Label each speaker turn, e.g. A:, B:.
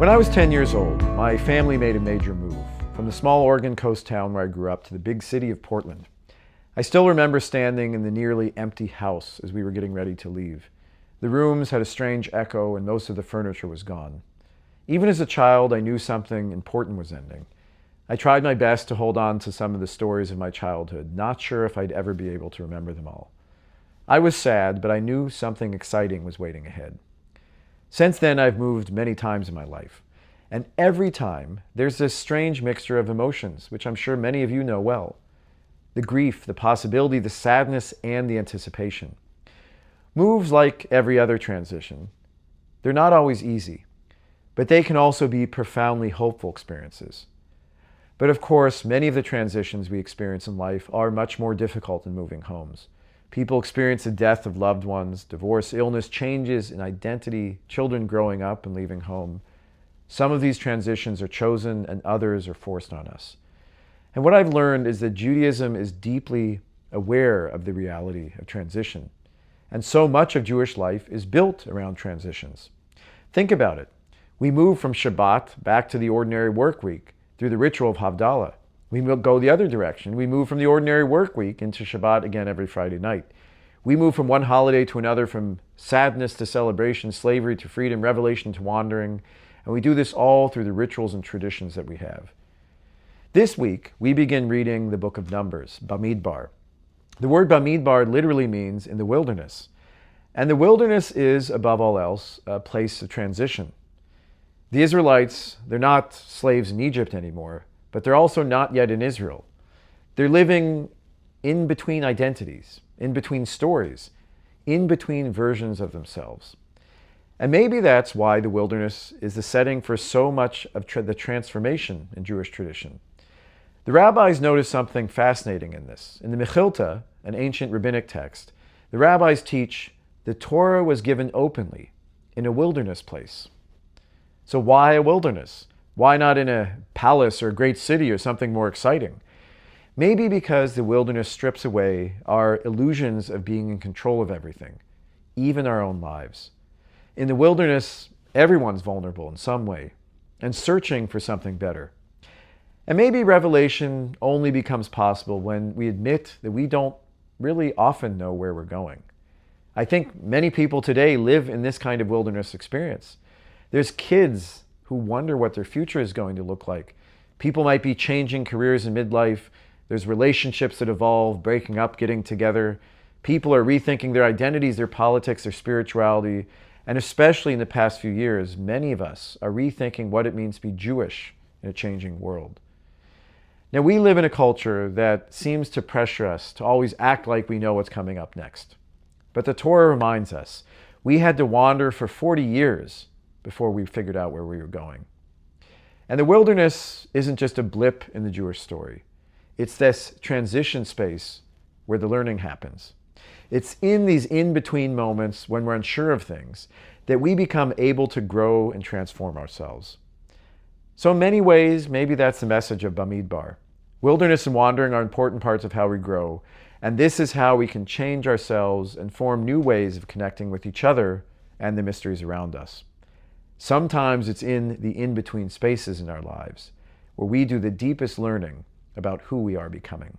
A: When I was 10 years old, my family made a major move from the small Oregon coast town where I grew up to the big city of Portland. I still remember standing in the nearly empty house as we were getting ready to leave. The rooms had a strange echo and most of the furniture was gone. Even as a child, I knew something important was ending. I tried my best to hold on to some of the stories of my childhood, not sure if I'd ever be able to remember them all. I was sad, but I knew something exciting was waiting ahead. Since then, I've moved many times in my life. And every time, there's this strange mixture of emotions, which I'm sure many of you know well. The grief, the possibility, the sadness, and the anticipation. Moves, like every other transition, they're not always easy, but they can also be profoundly hopeful experiences. But of course, many of the transitions we experience in life are much more difficult than moving homes. People experience the death of loved ones, divorce, illness, changes in identity, children growing up and leaving home. Some of these transitions are chosen and others are forced on us. And what I've learned is that Judaism is deeply aware of the reality of transition. And so much of Jewish life is built around transitions. Think about it. We move from Shabbat back to the ordinary work week through the ritual of Havdalah. We go the other direction. We move from the ordinary work week into Shabbat again every Friday night. We move from one holiday to another, from sadness to celebration, slavery to freedom, revelation to wandering. And we do this all through the rituals and traditions that we have. This week, we begin reading the book of Numbers, Bamidbar. The word Bamidbar literally means in the wilderness. And the wilderness is, above all else, a place of transition. The Israelites, they're not slaves in Egypt anymore, but they're also not yet in Israel. They're living in between identities, in between stories, in between versions of themselves. And maybe that's why the wilderness is the setting for so much of the transformation in Jewish tradition. The rabbis noticed something fascinating in this. In the Mechilta, an ancient rabbinic text, the rabbis teach the Torah was given openly in a wilderness place. So why a wilderness? Why not in a palace or a great city or something more exciting? Maybe because the wilderness strips away our illusions of being in control of everything, even our own lives. In the wilderness, everyone's vulnerable in some way and searching for something better. And maybe revelation only becomes possible when we admit that we don't really often know where we're going. I think many people today live in this kind of wilderness experience. There's kids who wonder what their future is going to look like. People might be changing careers in midlife. There's relationships that evolve, breaking up, getting together. People are rethinking their identities, their politics, their spirituality. And especially in the past few years, many of us are rethinking what it means to be Jewish in a changing world. Now, we live in a culture that seems to pressure us to always act like we know what's coming up next. But the Torah reminds us, we had to wander for 40 years before we figured out where we were going. And the wilderness isn't just a blip in the Jewish story. It's this transition space where the learning happens. It's in these in-between moments when we're unsure of things that we become able to grow and transform ourselves. So in many ways, maybe that's the message of Bamidbar. Wilderness and wandering are important parts of how we grow, and this is how we can change ourselves and form new ways of connecting with each other and the mysteries around us. Sometimes it's in the in-between spaces in our lives where we do the deepest learning about who we are becoming.